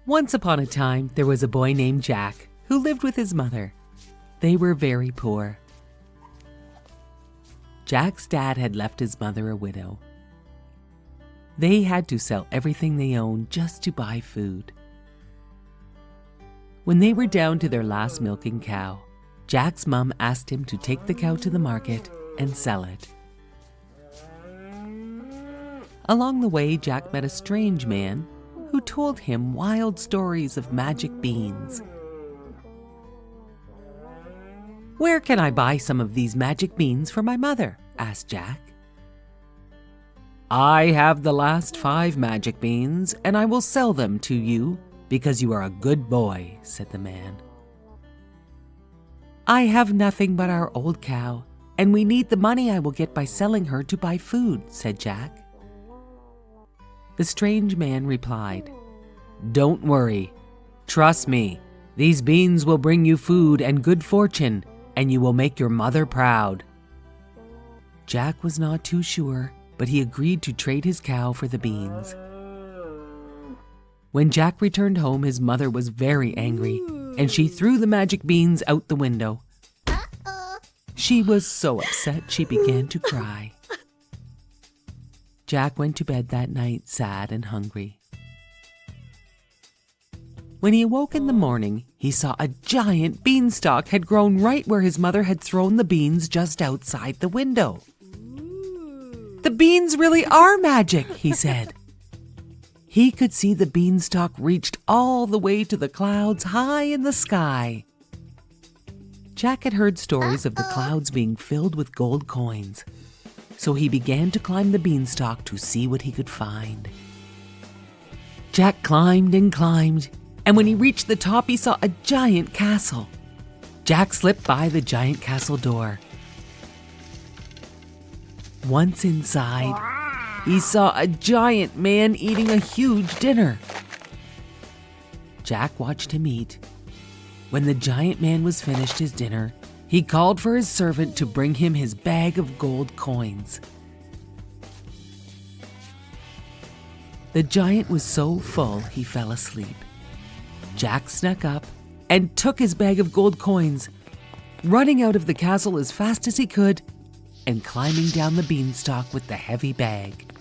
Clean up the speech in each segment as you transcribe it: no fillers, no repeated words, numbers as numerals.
Once upon a time, there was a boy named Jack who lived with his mother. They were very poor. Jack's dad had left his mother a widow. They had to sell everything they owned just to buy food. When they were down to their last milking cow, Jack's mom asked him to take the cow to the market and sell it. Along the way, Jack met a strange man who told him wild stories of magic beans. "Where can I buy some of these magic beans for my mother?" asked Jack. "I have the last 5 magic beans, and I will sell them to you because you are a good boy," said the man. "I have nothing but our old cow, and we need the money I will get by selling her to buy food," said Jack. The strange man replied, "Don't worry. Trust me, these beans will bring you food and good fortune, and you will make your mother proud." Jack was not too sure, but he agreed to trade his cow for the beans. When Jack returned home, his mother was very angry, and she threw the magic beans out the window. She was so upset she began to cry. Jack went to bed that night sad and hungry. When he awoke in the morning, he saw a giant beanstalk had grown right where his mother had thrown the beans just outside the window. "The beans really are magic," he said. He could see the beanstalk reached all the way to the clouds high in the sky. Jack had heard stories of the clouds being filled with gold coins, so he began to climb the beanstalk to see what he could find. Jack climbed and climbed, and when he reached the top, he saw a giant castle. Jack slipped by the giant castle door. Once inside, he saw a giant man eating a huge dinner. Jack watched him eat. When the giant man was finished his dinner, he called for his servant to bring him his bag of gold coins. The giant was so full he fell asleep. Jack snuck up and took his bag of gold coins, running out of the castle as fast as he could and climbing down the beanstalk with the heavy bag.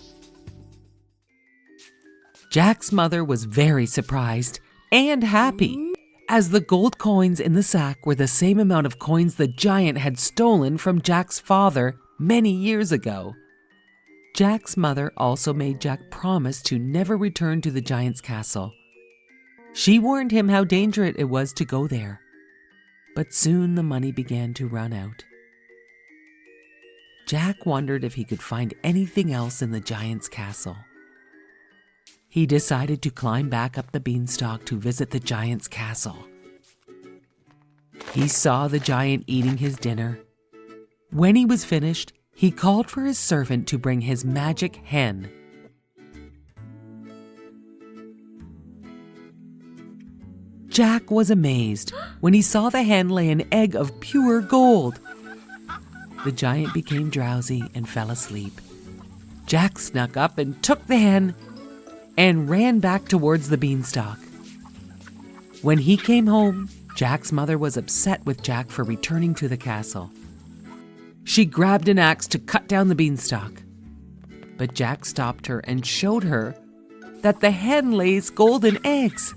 Jack's mother was very surprised and happy, as the gold coins in the sack were the same amount of coins the giant had stolen from Jack's father many years ago. Jack's mother also made Jack promise to never return to the giant's castle. She warned him how dangerous it was to go there, but soon the money began to run out. Jack wondered if he could find anything else in the giant's castle. He decided to climb back up the beanstalk to visit the giant's castle. He saw the giant eating his dinner. When he was finished, he called for his servant to bring his magic hen. Jack was amazed when he saw the hen lay an egg of pure gold. The giant became drowsy and fell asleep. Jack snuck up and took the hen and ran back towards the beanstalk. When he came home, Jack's mother was upset with Jack for returning to the castle. She grabbed an axe to cut down the beanstalk, but Jack stopped her and showed her that the hen lays golden eggs.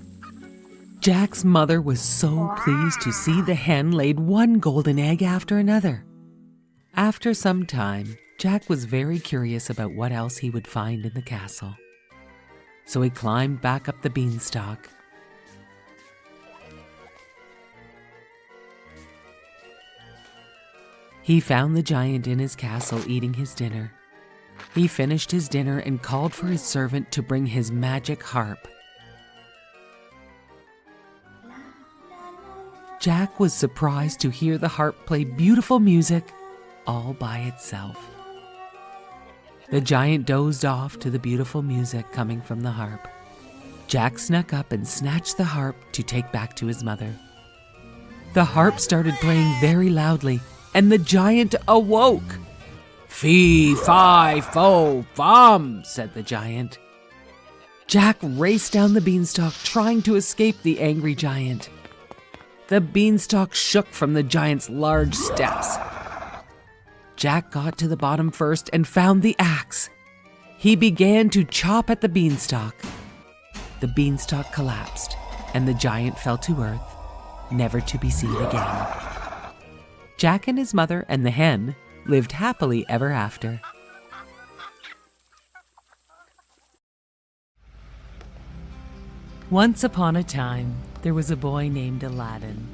Jack's mother was so pleased to see the hen laid one golden egg after another. After some time, Jack was very curious about what else he would find in the castle. So he climbed back up the beanstalk. He found the giant in his castle eating his dinner. He finished his dinner and called for his servant to bring his magic harp. Jack was surprised to hear the harp play beautiful music all by itself. The giant dozed off to the beautiful music coming from the harp. Jack snuck up and snatched the harp to take back to his mother. The harp started playing very loudly, and the giant awoke. "Fee, fi, fo, fum," said the giant. Jack raced down the beanstalk, trying to escape the angry giant. The beanstalk shook from the giant's large steps. Jack got to the bottom first and found the axe. He began to chop at the beanstalk. The beanstalk collapsed, and the giant fell to earth, never to be seen again. Jack and his mother and the hen lived happily ever after. Once upon a time, there was a boy named Aladdin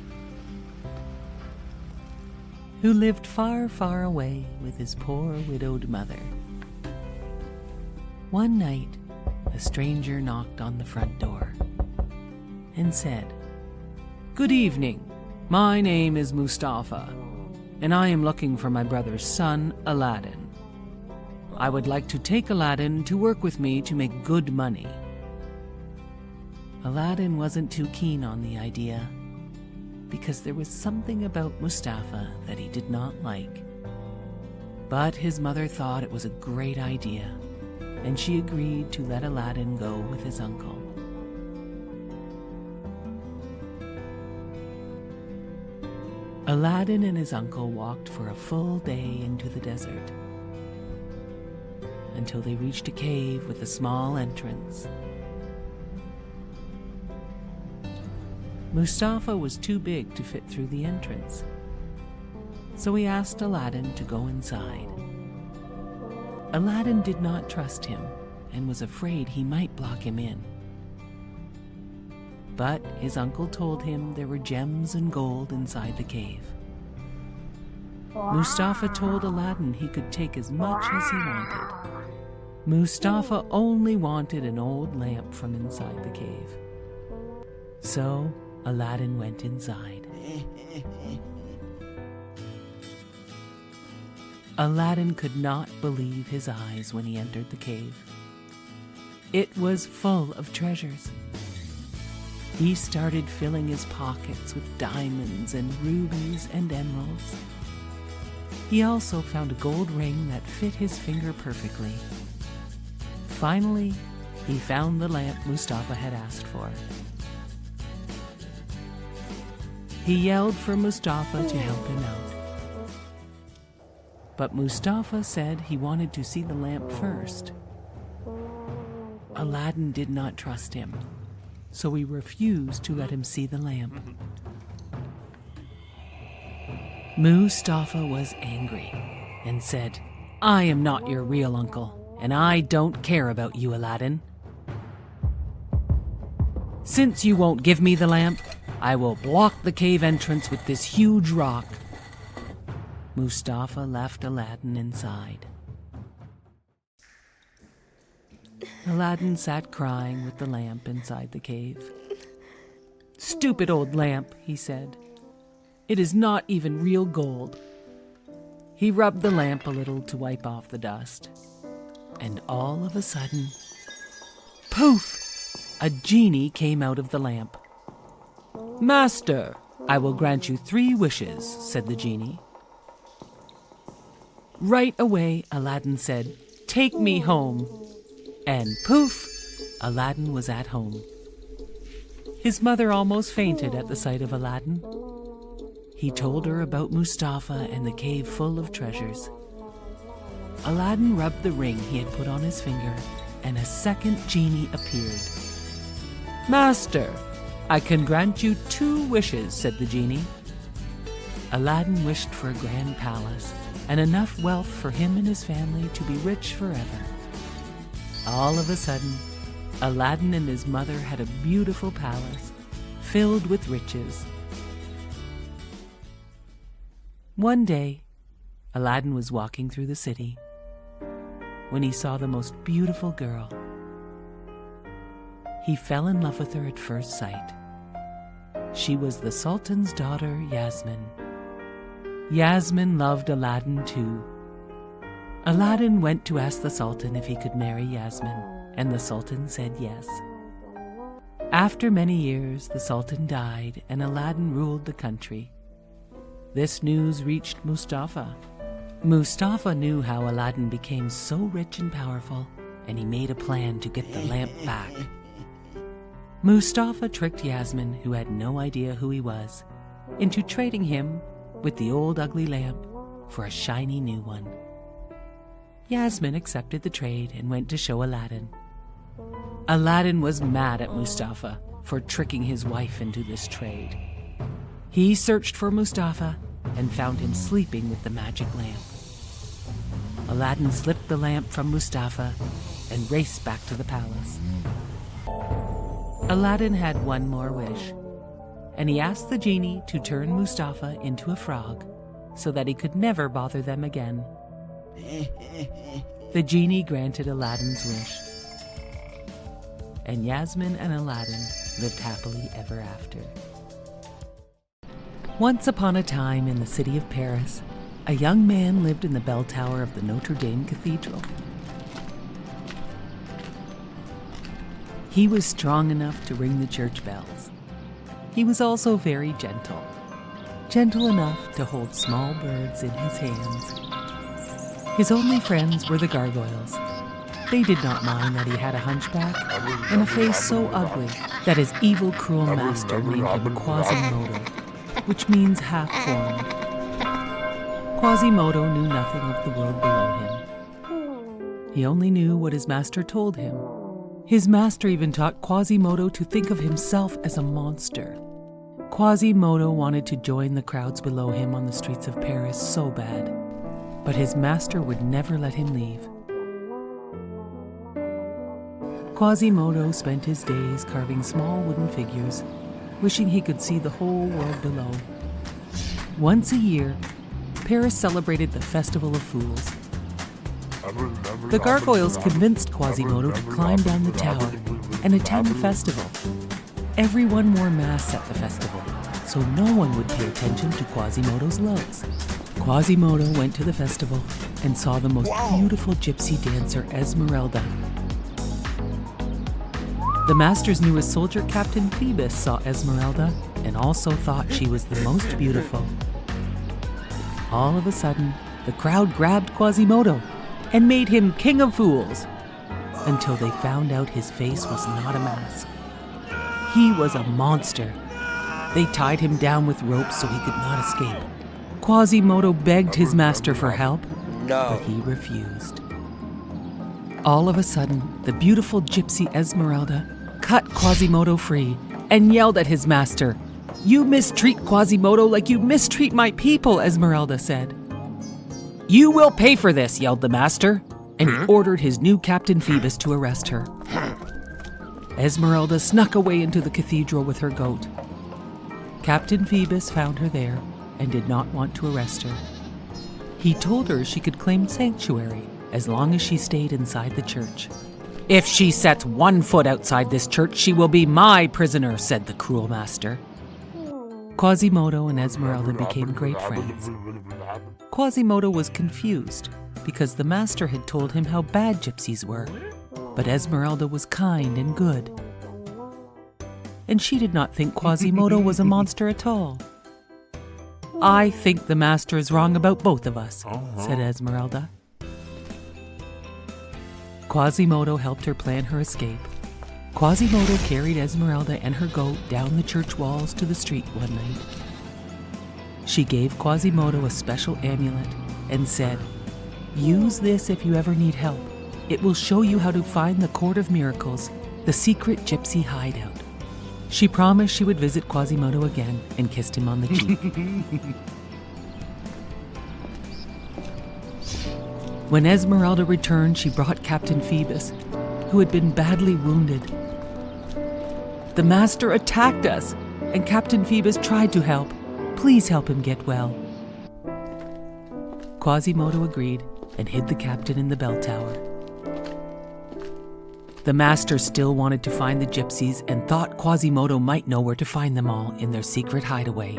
who lived far, far away with his poor widowed mother. One night, a stranger knocked on the front door and said, "Good evening. My name is Mustafa, and I am looking for my brother's son, Aladdin. I would like to take Aladdin to work with me to make good money." Aladdin wasn't too keen on the idea, because there was something about Mustafa that he did not like. But his mother thought it was a great idea, and she agreed to let Aladdin go with his uncle. Aladdin and his uncle walked for a full day into the desert, until they reached a cave with a small entrance. Mustafa was too big to fit through the entrance, so he asked Aladdin to go inside. Aladdin did not trust him and was afraid he might block him in. But his uncle told him there were gems and gold inside the cave. Mustafa told Aladdin he could take as much as he wanted. Mustafa only wanted an old lamp from inside the cave. So Aladdin went inside. Aladdin could not believe his eyes when he entered the cave. It was full of treasures. He started filling his pockets with diamonds and rubies and emeralds. He also found a gold ring that fit his finger perfectly. Finally, he found the lamp Mustafa had asked for. He yelled for Mustafa to help him out. But Mustafa said he wanted to see the lamp first. Aladdin did not trust him, so he refused to let him see the lamp. Mustafa was angry and said, "I am not your real uncle, and I don't care about you, Aladdin. Since you won't give me the lamp, I will block the cave entrance with this huge rock." Mustafa left Aladdin inside. Aladdin sat crying with the lamp inside the cave. "Stupid old lamp," he said. "It is not even real gold." He rubbed the lamp a little to wipe off the dust. And all of a sudden, poof! A genie came out of the lamp. "Master, I will grant you 3 wishes," said the genie. Right away, Aladdin said, "Take me home." And poof, Aladdin was at home. His mother almost fainted at the sight of Aladdin. He told her about Mustafa and the cave full of treasures. Aladdin rubbed the ring he had put on his finger, and a second genie appeared. "Master, I can grant you 2 wishes," said the genie. Aladdin wished for a grand palace and enough wealth for him and his family to be rich forever. All of a sudden, Aladdin and his mother had a beautiful palace filled with riches. One day, Aladdin was walking through the city when he saw the most beautiful girl. He fell in love with her at first sight. She was the Sultan's daughter, Yasmin. Yasmin loved Aladdin too. Aladdin went to ask the Sultan if he could marry Yasmin, and the Sultan said yes. After many years, the Sultan died, and Aladdin ruled the country. This news reached Mustafa. Mustafa knew how Aladdin became so rich and powerful, and he made a plan to get the lamp back. Mustafa tricked Yasmin, who had no idea who he was, into trading him with the old ugly lamp for a shiny new one. Yasmin accepted the trade and went to show Aladdin. Aladdin was mad at Mustafa for tricking his wife into this trade. He searched for Mustafa and found him sleeping with the magic lamp. Aladdin slipped the lamp from Mustafa and raced back to the palace. Aladdin had one more wish, and he asked the genie to turn Mustafa into a frog so that he could never bother them again. The genie granted Aladdin's wish, and Yasmin and Aladdin lived happily ever after. Once upon a time in the city of Paris, a young man lived in the bell tower of the Notre Dame Cathedral. He was strong enough to ring the church bells. He was also very gentle enough to hold small birds in his hands. His only friends were the gargoyles. They did not mind that he had a hunchback and a face so ugly that his evil, cruel master named him Quasimodo, which means half-formed. Quasimodo knew nothing of the world below him. He only knew what his master told him. His master even taught Quasimodo to think of himself as a monster. Quasimodo wanted to join the crowds below him on the streets of Paris so bad, but his master would never let him leave. Quasimodo spent his days carving small wooden figures, wishing he could see the whole world below. Once a year, Paris celebrated the Festival of Fools. The gargoyles convinced Quasimodo to climb down the tower and attend the festival. Everyone wore masks at the festival, so no one would pay attention to Quasimodo's looks. Quasimodo went to the festival and saw the most beautiful gypsy dancer, Esmeralda. The master's newest soldier, Captain Phoebus, saw Esmeralda and also thought she was the most beautiful. All of a sudden, the crowd grabbed Quasimodo and made him king of fools, until they found out his face was not a mask. He was a monster. They tied him down with ropes so he could not escape. Quasimodo begged his master for help, but he refused. All of a sudden, the beautiful gypsy Esmeralda cut Quasimodo free and yelled at his master. "You mistreat Quasimodo like you mistreat my people," Esmeralda said. "You will pay for this," yelled the master, and he ordered his new Captain Phoebus to arrest her. Esmeralda snuck away into the cathedral with her goat. Captain Phoebus found her there and did not want to arrest her. He told her she could claim sanctuary as long as she stayed inside the church. "If she sets one foot outside this church, she will be my prisoner," said the cruel master. Quasimodo and Esmeralda became great friends. Quasimodo was confused because the master had told him how bad gypsies were, but Esmeralda was kind and good. And she did not think Quasimodo was a monster at all. "I think the master is wrong about both of us," said Esmeralda. Quasimodo helped her plan her escape. Quasimodo carried Esmeralda and her goat down the church walls to the street one night. She gave Quasimodo a special amulet and said, "Use this if you ever need help. It will show you how to find the Court of Miracles, the secret gypsy hideout." She promised she would visit Quasimodo again and kissed him on the cheek. When Esmeralda returned, she brought Captain Phoebus, who had been badly wounded. "The master attacked us, and Captain Phoebus tried to help. Please help him get well." Quasimodo agreed and hid the captain in the bell tower. The master still wanted to find the gypsies and thought Quasimodo might know where to find them all in their secret hideaway.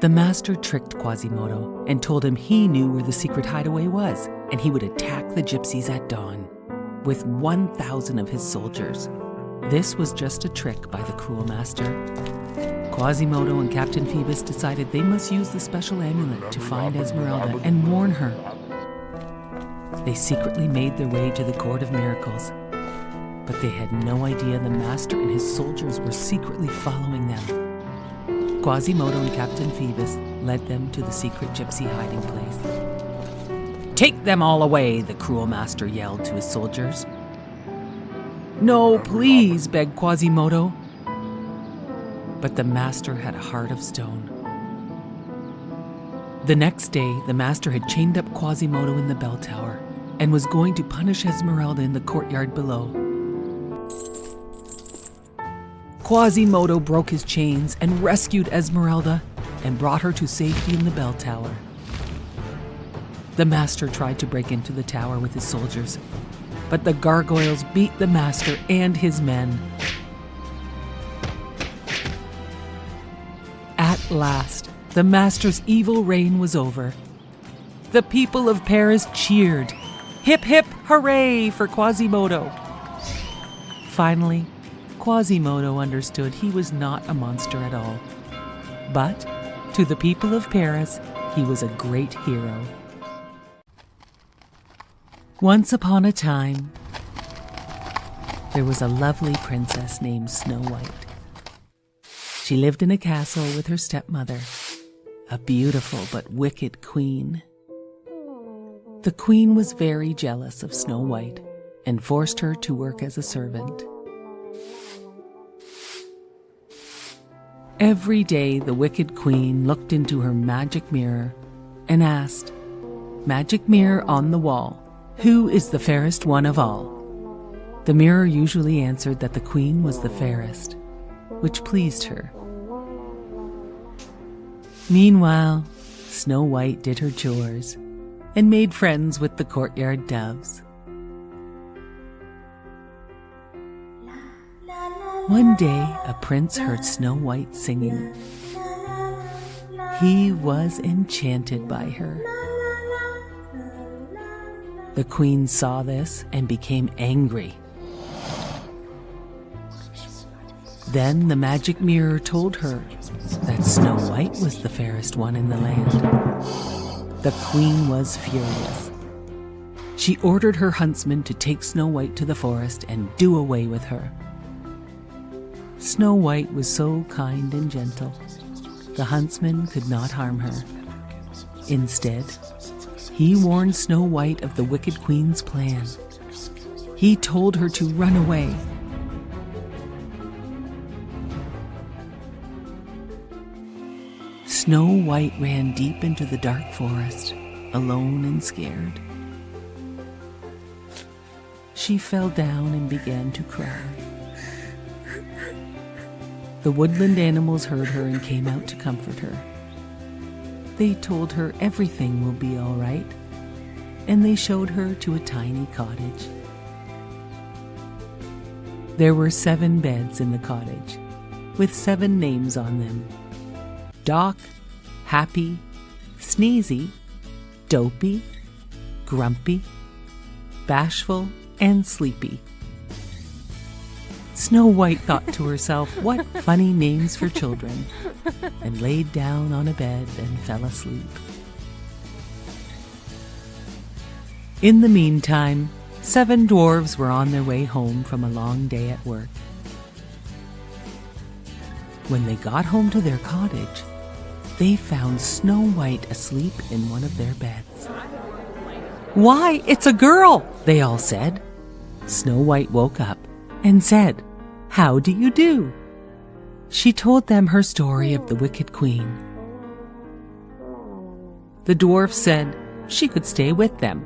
The master tricked Quasimodo and told him he knew where the secret hideaway was, and he would attack the gypsies at dawn with 1,000 of his soldiers. This was just a trick by the cruel master. Quasimodo and Captain Phoebus decided they must use the special amulet to find Esmeralda and warn her. They secretly made their way to the Court of Miracles, but they had no idea the master and his soldiers were secretly following them. Quasimodo and Captain Phoebus led them to the secret gypsy hiding place. "Take them all away," the cruel master yelled to his soldiers. "No, please," begged Quasimodo. But the master had a heart of stone. The next day, the master had chained up Quasimodo in the bell tower and was going to punish Esmeralda in the courtyard below. Quasimodo broke his chains and rescued Esmeralda and brought her to safety in the bell tower. The master tried to break into the tower with his soldiers, but the gargoyles beat the master and his men. At last, the master's evil reign was over. The people of Paris cheered. Hip hip hooray for Quasimodo! Finally, Quasimodo understood he was not a monster at all. But to the people of Paris, he was a great hero. Once upon a time, there was a lovely princess named Snow White. She lived in a castle with her stepmother, a beautiful but wicked queen. The queen was very jealous of Snow White and forced her to work as a servant. Every day, the wicked queen looked into her magic mirror and asked, "Magic mirror on the wall, who is the fairest one of all?" The mirror usually answered that the queen was the fairest, which pleased her. Meanwhile, Snow White did her chores and made friends with the courtyard doves. One day, a prince heard Snow White singing. He was enchanted by her. The queen saw this and became angry. Then the magic mirror told her that Snow White was the fairest one in the land. The queen was furious. She ordered her huntsman to take Snow White to the forest and do away with her. Snow White was so kind and gentle, the huntsman could not harm her. Instead, he warned Snow White of the wicked queen's plan. He told her to run away. Snow White ran deep into the dark forest, alone and scared. She fell down and began to cry. The woodland animals heard her and came out to comfort her. They told her everything will be all right, and they showed her to a tiny cottage. There were 7 beds in the cottage, with 7 names on them: Doc, Happy, Sneezy, Dopey, Grumpy, Bashful, and Sleepy. Snow White thought to herself, what funny names for children, and laid down on a bed and fell asleep. In the meantime, 7 dwarves were on their way home from a long day at work. When they got home to their cottage, they found Snow White asleep in one of their beds. "Why, it's a girl!" they all said. Snow White woke up and said, "How do you do?" She told them her story of the wicked queen. The dwarf said she could stay with them.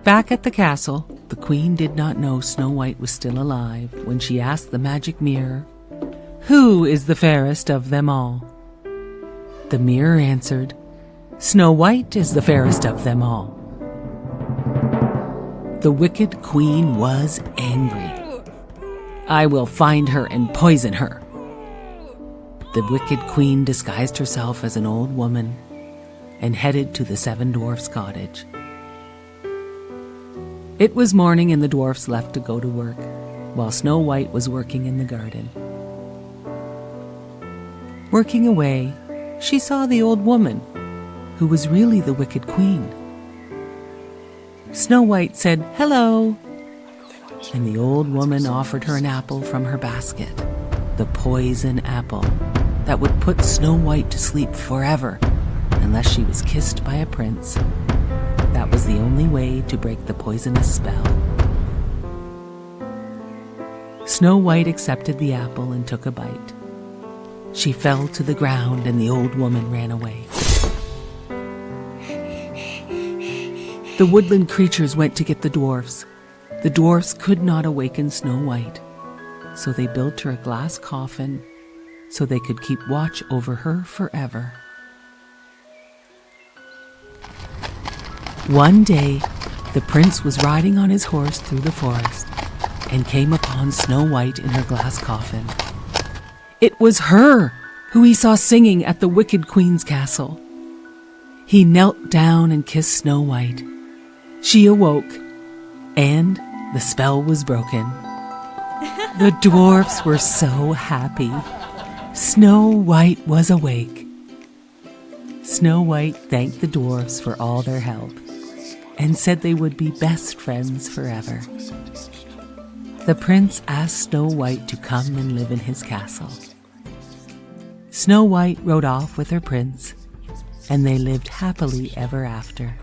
Back at the castle, the queen did not know Snow White was still alive when she asked the magic mirror, "Who is the fairest of them all?" The mirror answered, "Snow White is the fairest of them all." The wicked queen was angry. "I will find her and poison her." The wicked queen disguised herself as an old woman and headed to the 7 dwarfs' cottage. It was morning and the dwarfs left to go to work, while Snow White was working in the garden. Working away, she saw the old woman, who was really the wicked queen. Snow White said, "Hello," and the old woman offered her an apple from her basket, the poison apple that would put Snow White to sleep forever unless she was kissed by a prince. That was the only way to break the poisonous spell. Snow White accepted the apple and took a bite. She fell to the ground and the old woman ran away. The woodland creatures went to get the dwarfs. The dwarfs could not awaken Snow White, so they built her a glass coffin so they could keep watch over her forever. One day, the prince was riding on his horse through the forest and came upon Snow White in her glass coffin. It was her who he saw singing at the Wicked Queen's castle. He knelt down and kissed Snow White. She awoke, and the spell was broken. The dwarfs were so happy. Snow White was awake. Snow White thanked the dwarfs for all their help and said they would be best friends forever. The prince asked Snow White to come and live in his castle. Snow White rode off with her prince, and they lived happily ever after.